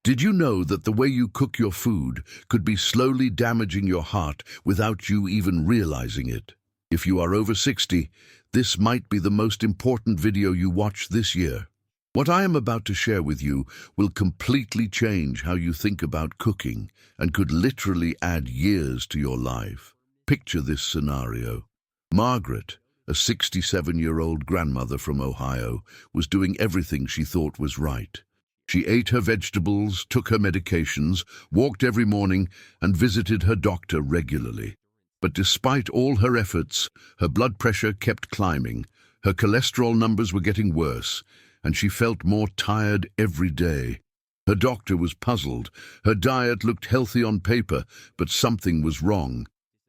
Did you know that the way you cook your food could be slowly damaging your heart without you even realizing it? If you are over 60, this might be the most important video you watch this year. What I am about to share with you will completely change how you think about cooking and could literally add years to your life. Picture this scenario. Margaret, a 67-year-old grandmother from Ohio, was doing everything she thought was right. She ate her vegetables, took her medications, walked every morning, and visited her doctor regularly. But despite all her efforts, her blood pressure kept climbing, her cholesterol numbers were getting worse, and she felt more tired every day. Her doctor was puzzled. Her diet looked healthy on paper, but something was wrong.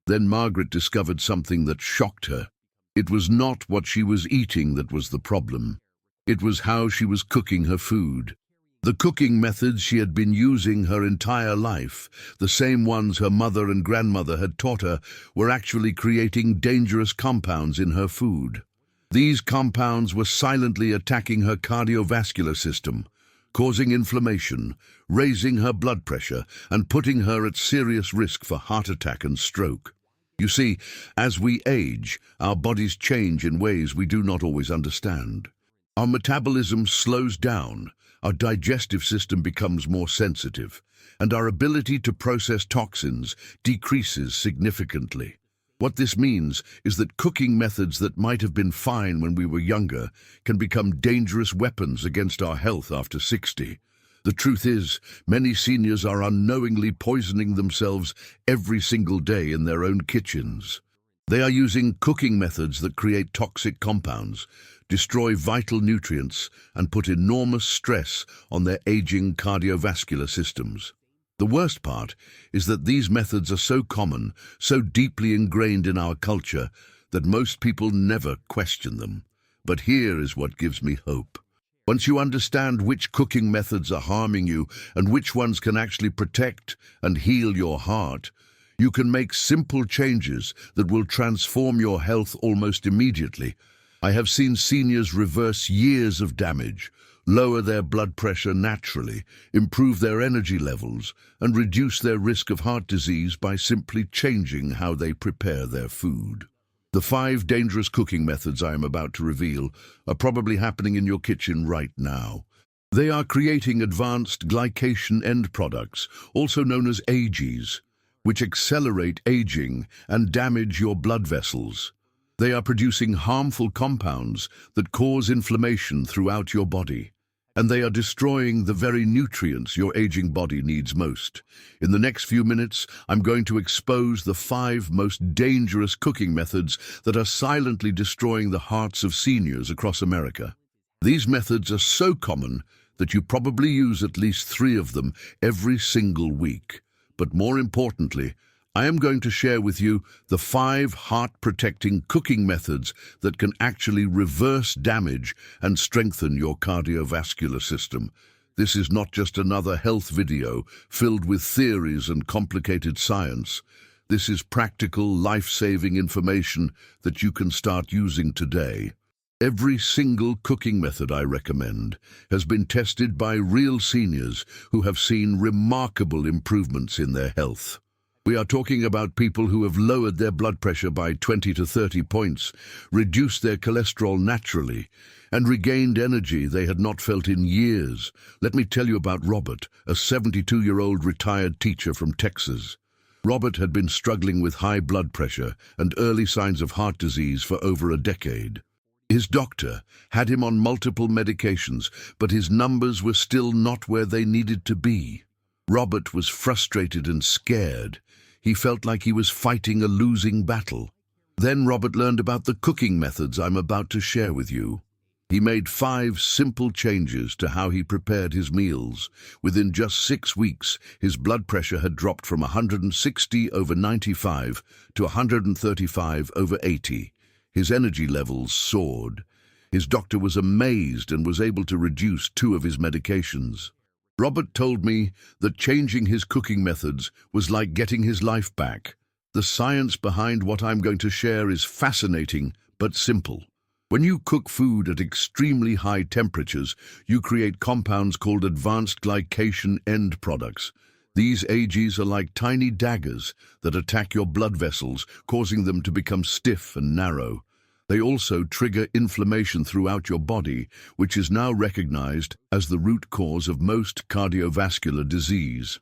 Then Margaret discovered something that shocked her. It was not what she was eating that was the problem. It was how she was cooking her food. The cooking methods she had been using her entire life, the same ones her mother and grandmother had taught her, were actually creating dangerous compounds in her food. These compounds were silently attacking her cardiovascular system, causing inflammation, raising her blood pressure, and putting her at serious risk for heart attack and stroke. You see, as we age, our bodies change in ways we do not always understand. Our metabolism slows down, our digestive system becomes more sensitive, and our ability to process toxins decreases significantly. What this means is that cooking methods that might have been fine when we were younger can become dangerous weapons against our health after 60. The truth is, many seniors are unknowingly poisoning themselves every single day in their own kitchens. They are using cooking methods that create toxic compounds, destroy vital nutrients, and put enormous stress on their aging cardiovascular systems. The worst part is that these methods are so common, so deeply ingrained in our culture, that most people never question them. But here is what gives me hope. Once you understand which cooking methods are harming you and which ones can actually protect and heal your heart, you can make simple changes that will transform your health almost immediately. I have seen seniors reverse years of damage, lower their blood pressure naturally, improve their energy levels, and reduce their risk of heart disease by simply changing how they prepare their food. The 5 dangerous cooking methods I am about to reveal are probably happening in your kitchen right now. They are creating advanced glycation end products, also known as AGEs, which accelerate aging and damage your blood vessels. They are producing harmful compounds that cause inflammation throughout your body, and they are destroying the very nutrients your aging body needs most. In the next few minutes, I'm going to expose the 5 most dangerous cooking methods that are silently destroying the hearts of seniors across America. These methods are so common that you probably use at least 3 of them every single week. But more importantly, I am going to share with you the 5 heart-protecting cooking methods that can actually reverse damage and strengthen your cardiovascular system. This is not just another health video filled with theories and complicated science. This is practical, life-saving information that you can start using today. Every single cooking method I recommend has been tested by real seniors who have seen remarkable improvements in their health. We are talking about people who have lowered their blood pressure by 20 to 30 points, reduced their cholesterol naturally, and regained energy they had not felt in years. Let me tell you about Robert, a 72-year-old retired teacher from Texas. Robert had been struggling with high blood pressure and early signs of heart disease for over a decade. His doctor had him on multiple medications, but his numbers were still not where they needed to be. Robert was frustrated and scared. He felt like he was fighting a losing battle. Then Robert learned about the cooking methods I'm about to share with you. He made 5 simple changes to how he prepared his meals. Within just 6 weeks, his blood pressure had dropped from 160/95 to 135/80. His energy levels soared. His doctor was amazed and was able to reduce 2 of his medications. Robert told me that changing his cooking methods was like getting his life back. The science behind what I'm going to share is fascinating but simple. When you cook food at extremely high temperatures, you create compounds called advanced glycation end products. These AGs are like tiny daggers that attack your blood vessels, causing them to become stiff and narrow. They also trigger inflammation throughout your body, which is now recognized as the root cause of most cardiovascular disease.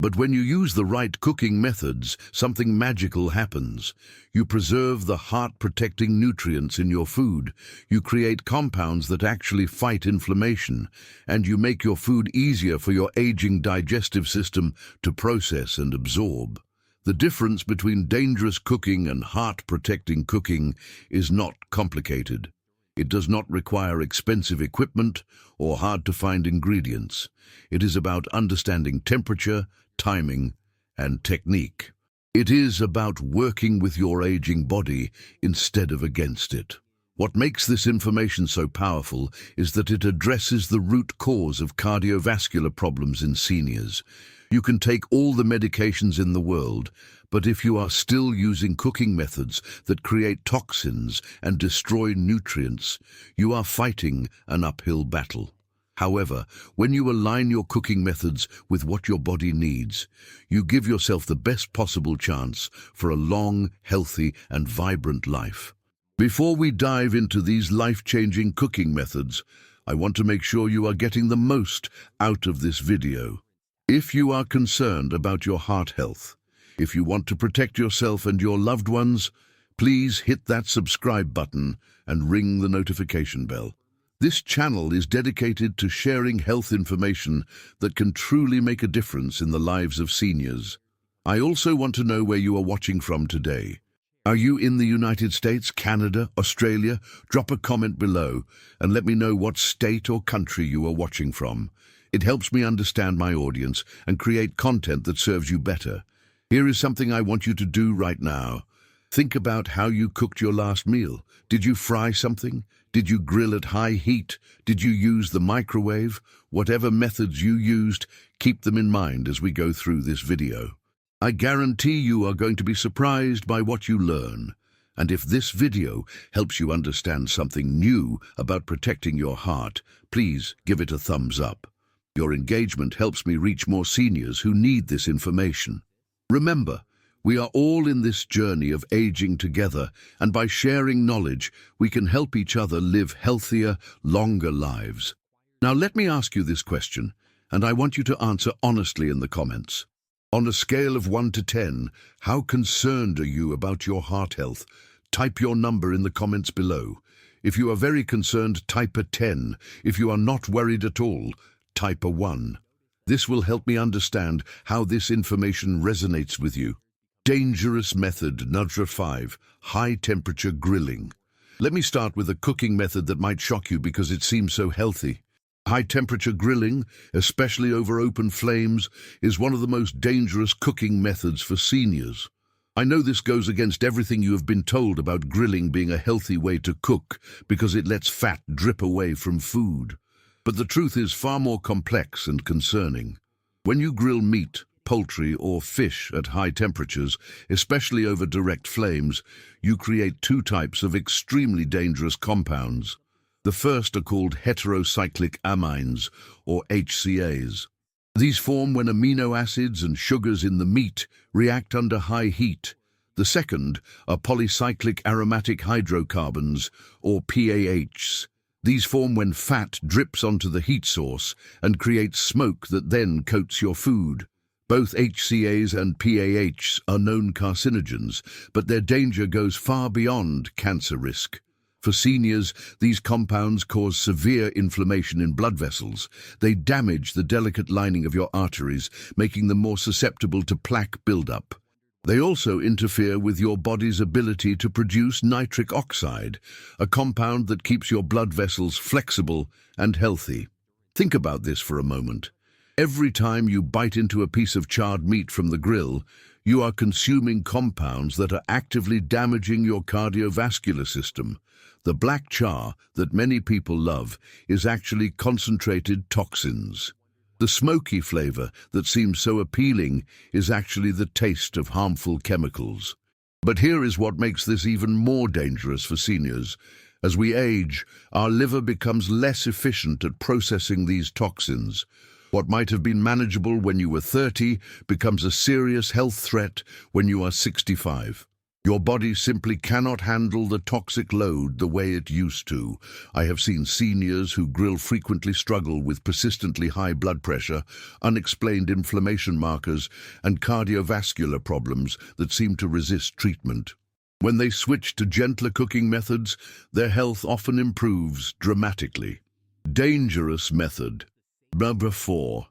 But when you use the right cooking methods, something magical happens. You preserve the heart-protecting nutrients in your food, you create compounds that actually fight inflammation, and you make your food easier for your aging digestive system to process and absorb. The difference between dangerous cooking and heart-protecting cooking is not complicated. It does not require expensive equipment or hard-to-find ingredients. It is about understanding temperature, timing, and technique. It is about working with your aging body instead of against it. What makes this information so powerful is that it addresses the root cause of cardiovascular problems in seniors. You can take all the medications in the world, but if you are still using cooking methods that create toxins and destroy nutrients, you are fighting an uphill battle. However, when you align your cooking methods with what your body needs, you give yourself the best possible chance for a long, healthy, and vibrant life. Before we dive into these life-changing cooking methods, I want to make sure you are getting the most out of this video. If you are concerned about your heart health, if you want to protect yourself and your loved ones, please hit that subscribe button and ring the notification bell. This channel is dedicated to sharing health information that can truly make a difference in the lives of seniors. I also want to know where you are watching from today. Are you in the United States, Canada, Australia? Drop a comment below and let me know what state or country you are watching from. It helps me understand my audience and create content that serves you better. Here is something I want you to do right now. Think about how you cooked your last meal. Did you fry something? Did you grill at high heat? Did you use the microwave? Whatever methods you used, keep them in mind as we go through this video. I guarantee you are going to be surprised by what you learn. And if this video helps you understand something new about protecting your heart, please give it a thumbs up. Your engagement helps me reach more seniors who need this information. Remember, we are all in this journey of aging together, and by sharing knowledge, we can help each other live healthier, longer lives. Now let me ask you this question, and I want you to answer honestly in the comments. On a scale of 1 to 10, how concerned are you about your heart health? Type your number in the comments below. If you are very concerned, type a 10. If you are not worried at all, type a 1. This will help me understand how this information resonates with you. Dangerous method number 5, high-temperature grilling. Let me start with a cooking method that might shock you because it seems so healthy. High-temperature grilling, especially over open flames, is one of the most dangerous cooking methods for seniors. I know this goes against everything you have been told about grilling being a healthy way to cook because it lets fat drip away from food. But the truth is far more complex and concerning. When you grill meat, poultry or fish at high temperatures, especially over direct flames, you create two types of extremely dangerous compounds. The first are called heterocyclic amines, or HCAs. These form when amino acids and sugars in the meat react under high heat. The second are polycyclic aromatic hydrocarbons, or PAHs. These form when fat drips onto the heat source and creates smoke that then coats your food. Both HCAs and PAHs are known carcinogens, but their danger goes far beyond cancer risk. For seniors, these compounds cause severe inflammation in blood vessels. They damage the delicate lining of your arteries, making them more susceptible to plaque buildup. They also interfere with your body's ability to produce nitric oxide, a compound that keeps your blood vessels flexible and healthy. Think about this for a moment. Every time you bite into a piece of charred meat from the grill, you are consuming compounds that are actively damaging your cardiovascular system. The black char that many people love is actually concentrated toxins. The smoky flavor that seems so appealing is actually the taste of harmful chemicals. But here is what makes this even more dangerous for seniors. As we age, our liver becomes less efficient at processing these toxins. What might have been manageable when you were 30 becomes a serious health threat when you are 65. Your body simply cannot handle the toxic load the way it used to. I have seen seniors who frequently struggle with persistently high blood pressure, unexplained inflammation markers, and cardiovascular problems that seem to resist treatment. When they switch to gentler cooking methods, their health often improves dramatically. Dangerous method. Number 4.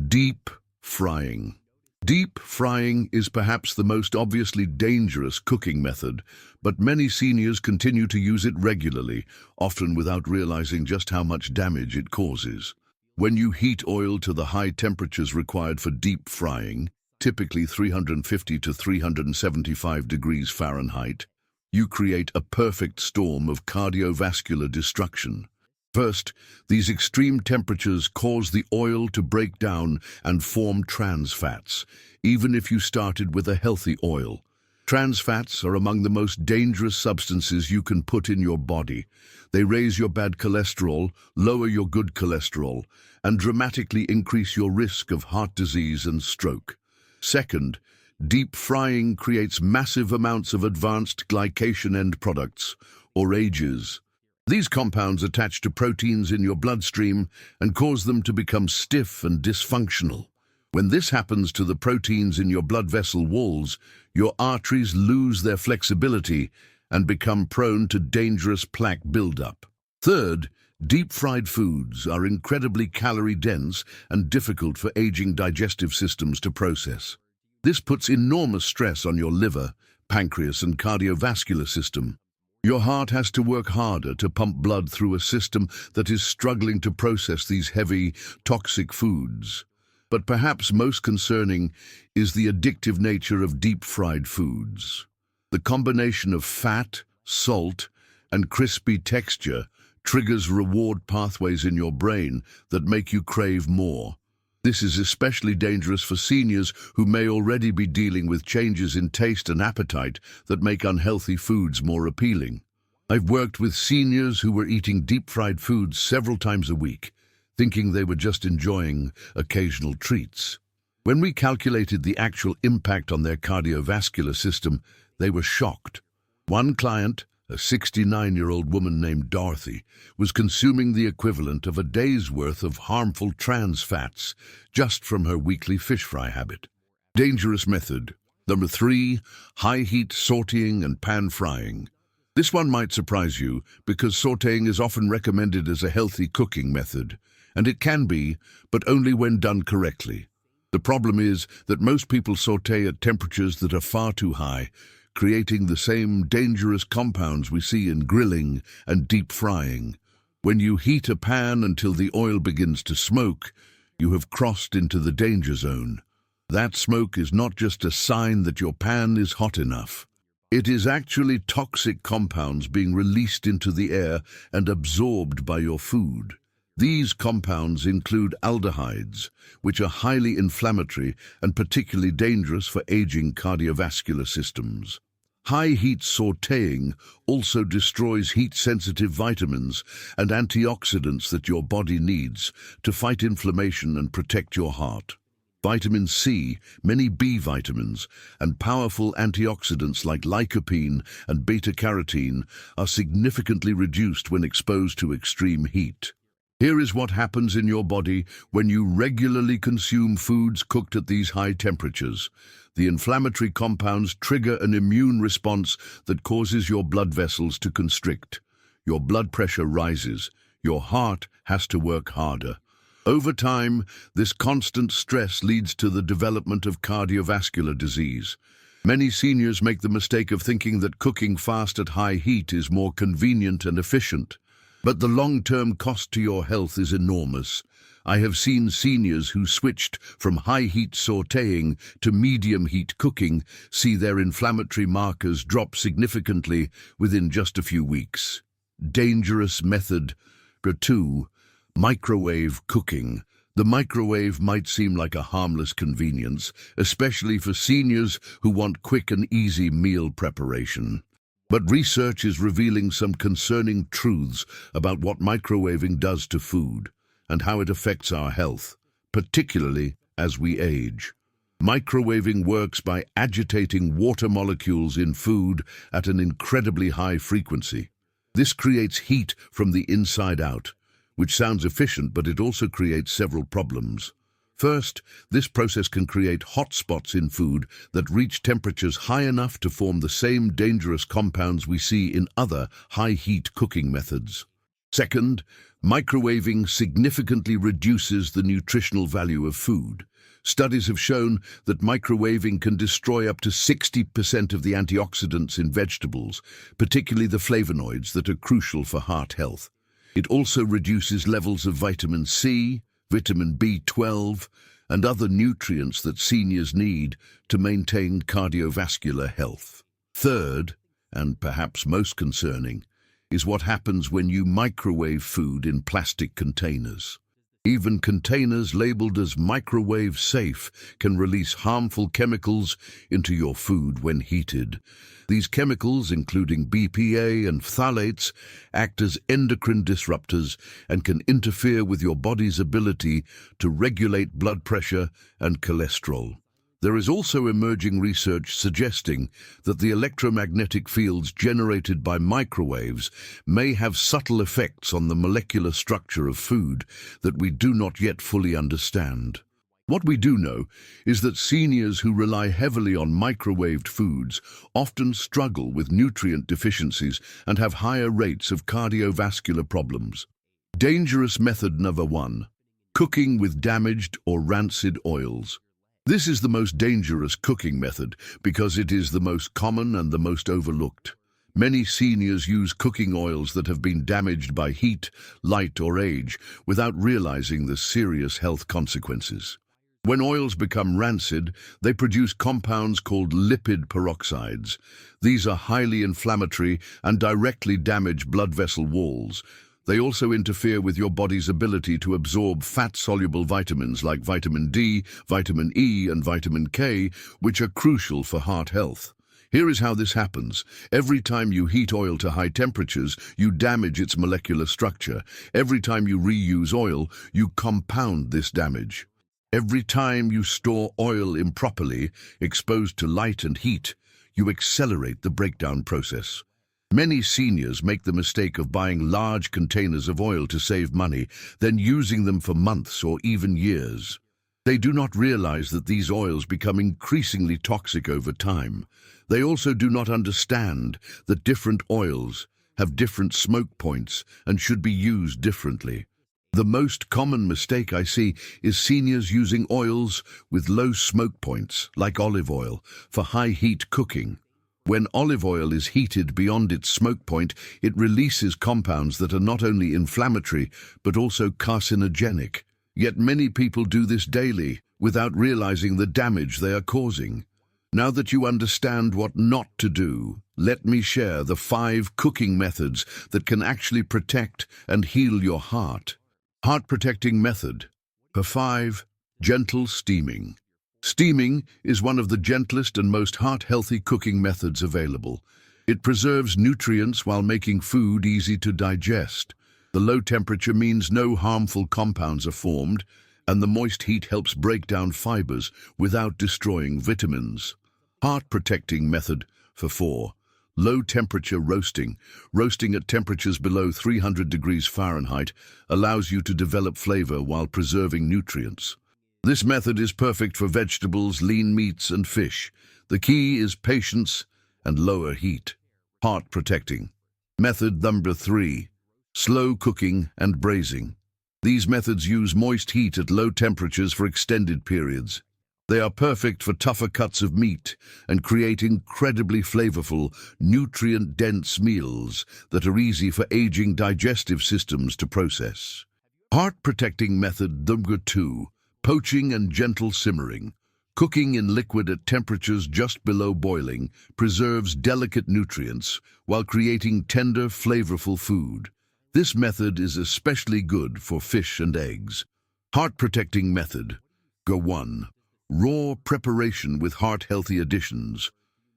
Deep frying. Deep frying is perhaps the most obviously dangerous cooking method, but many seniors continue to use it regularly, often without realizing just how much damage it causes. When you heat oil to the high temperatures required for deep frying, typically 350 to 375 degrees Fahrenheit, you create a perfect storm of cardiovascular destruction. First, these extreme temperatures cause the oil to break down and form trans fats, even if you started with a healthy oil. Trans fats are among the most dangerous substances you can put in your body. They raise your bad cholesterol, lower your good cholesterol, and dramatically increase your risk of heart disease and stroke. Second, deep frying creates massive amounts of advanced glycation end products, or AGEs. These compounds attach to proteins in your bloodstream and cause them to become stiff and dysfunctional. When this happens to the proteins in your blood vessel walls, your arteries lose their flexibility and become prone to dangerous plaque buildup. Third, deep-fried foods are incredibly calorie-dense and difficult for aging digestive systems to process. This puts enormous stress on your liver, pancreas, and cardiovascular system. Your heart has to work harder to pump blood through a system that is struggling to process these heavy, toxic foods. But perhaps most concerning is the addictive nature of deep-fried foods. The combination of fat, salt, and crispy texture triggers reward pathways in your brain that make you crave more. This is especially dangerous for seniors who may already be dealing with changes in taste and appetite that make unhealthy foods more appealing. I've worked with seniors who were eating deep-fried foods several times a week, thinking they were just enjoying occasional treats. When we calculated the actual impact on their cardiovascular system, they were shocked. One client, a 69-year-old woman named Dorothy, was consuming the equivalent of a day's worth of harmful trans fats just from her weekly fish fry habit. Dangerous method. Number 3, high-heat sautéing and pan frying. This one might surprise you because sautéing is often recommended as a healthy cooking method, and it can be, but only when done correctly. The problem is that most people sauté at temperatures that are far too high, creating the same dangerous compounds we see in grilling and deep frying. When you heat a pan until the oil begins to smoke, you have crossed into the danger zone. That smoke is not just a sign that your pan is hot enough. It is actually toxic compounds being released into the air and absorbed by your food. These compounds include aldehydes, which are highly inflammatory and particularly dangerous for aging cardiovascular systems. High-heat sautéing also destroys heat-sensitive vitamins and antioxidants that your body needs to fight inflammation and protect your heart. Vitamin C, many B vitamins, and powerful antioxidants like lycopene and beta-carotene are significantly reduced when exposed to extreme heat. Here is what happens in your body when you regularly consume foods cooked at these high temperatures. The inflammatory compounds trigger an immune response that causes your blood vessels to constrict. Your blood pressure rises. Your heart has to work harder. Over time, this constant stress leads to the development of cardiovascular disease. Many seniors make the mistake of thinking that cooking fast at high heat is more convenient and efficient. But the long-term cost to your health is enormous. I have seen seniors who switched from high-heat sautéing to medium-heat cooking see their inflammatory markers drop significantly within just a few weeks. Dangerous method. 2. Microwave cooking. The microwave might seem like a harmless convenience, especially for seniors who want quick and easy meal preparation. But research is revealing some concerning truths about what microwaving does to food and how it affects our health, particularly as we age. Microwaving works by agitating water molecules in food at an incredibly high frequency. This creates heat from the inside out, which sounds efficient, but it also creates several problems. First, this process can create hot spots in food that reach temperatures high enough to form the same dangerous compounds we see in other high-heat cooking methods. Second, microwaving significantly reduces the nutritional value of food. Studies have shown that microwaving can destroy up to 60% of the antioxidants in vegetables, particularly the flavonoids that are crucial for heart health. It also reduces levels of vitamin C, vitamin B12, and other nutrients that seniors need to maintain cardiovascular health. Third, and perhaps most concerning, is what happens when you microwave food in plastic containers. Even containers labeled as microwave safe can release harmful chemicals into your food when heated. These chemicals, including BPA and phthalates, act as endocrine disruptors and can interfere with your body's ability to regulate blood pressure and cholesterol. There is also emerging research suggesting that the electromagnetic fields generated by microwaves may have subtle effects on the molecular structure of food that we do not yet fully understand. What we do know is that seniors who rely heavily on microwaved foods often struggle with nutrient deficiencies and have higher rates of cardiovascular problems. Dangerous method number 1: cooking with damaged or rancid oils. This is the most dangerous cooking method because it is the most common and the most overlooked. Many seniors use cooking oils that have been damaged by heat, light, or age without realizing the serious health consequences. When oils become rancid, they produce compounds called lipid peroxides. These are highly inflammatory and directly damage blood vessel walls. They also interfere with your body's ability to absorb fat-soluble vitamins like vitamin D, vitamin E, and vitamin K, which are crucial for heart health. Here is how this happens. Every time you heat oil to high temperatures, you damage its molecular structure. Every time you reuse oil, you compound this damage. Every time you store oil improperly, exposed to light and heat, you accelerate the breakdown process. Many seniors make the mistake of buying large containers of oil to save money, then using them for months or even years. They do not realize that these oils become increasingly toxic over time. They also do not understand that different oils have different smoke points and should be used differently. The most common mistake I see is seniors using oils with low smoke points, like olive oil, for high heat cooking. When olive oil is heated beyond its smoke point, it releases compounds that are not only inflammatory, but also carcinogenic. Yet many people do this daily, without realizing the damage they are causing. Now that you understand what not to do, let me share the 5 cooking methods that can actually protect and heal your heart. Heart protecting method. For 5, gentle steaming. Steaming is one of the gentlest and most heart-healthy cooking methods available. It preserves nutrients while making food easy to digest. The low temperature means no harmful compounds are formed, and the moist heat helps break down fibers without destroying vitamins. Heart-protecting method for 4. Low temperature roasting. Roasting at temperatures below 300 degrees Fahrenheit allows you to develop flavor while preserving nutrients. This method is perfect for vegetables, lean meats, and fish. The key is patience and lower heat. Heart protecting. Method number 3. Slow cooking and braising. These methods use moist heat at low temperatures for extended periods. They are perfect for tougher cuts of meat and create incredibly flavorful, nutrient-dense meals that are easy for aging digestive systems to process. Heart-protecting method number 2. Poaching and gentle simmering. Cooking in liquid at temperatures just below boiling preserves delicate nutrients while creating tender, flavorful food. This method is especially good for fish and eggs. Heart-protecting method. Go 1. Raw preparation with heart-healthy additions.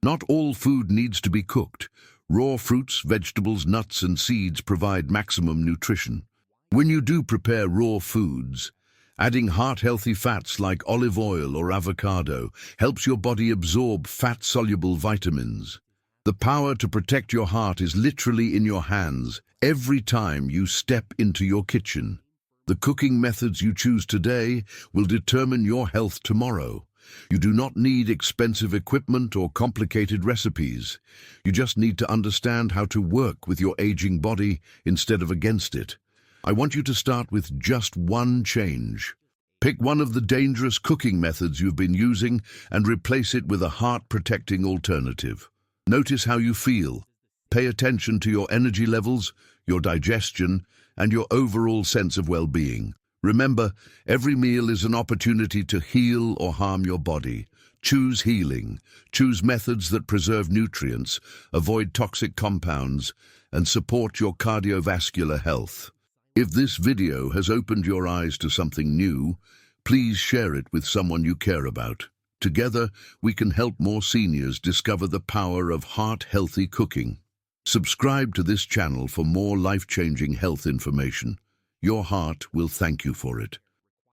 Not all food needs to be cooked. Raw fruits, vegetables, nuts, and seeds provide maximum nutrition. When you do prepare raw foods, adding heart-healthy fats like olive oil or avocado helps your body absorb fat-soluble vitamins. The power to protect your heart is literally in your hands every time you step into your kitchen. The cooking methods you choose today will determine your health tomorrow. You do not need expensive equipment or complicated recipes. You just need to understand how to work with your aging body instead of against it. I want you to start with just one change. Pick one of the dangerous cooking methods you've been using and replace it with a heart-protecting alternative. Notice how you feel. Pay attention to your energy levels, your digestion, and your overall sense of well-being. Remember, every meal is an opportunity to heal or harm your body. Choose healing. Choose methods that preserve nutrients, avoid toxic compounds, and support your cardiovascular health. If this video has opened your eyes to something new, please share it with someone you care about. Together, we can help more seniors discover the power of heart-healthy cooking. Subscribe to this channel for more life-changing health information. Your heart will thank you for it.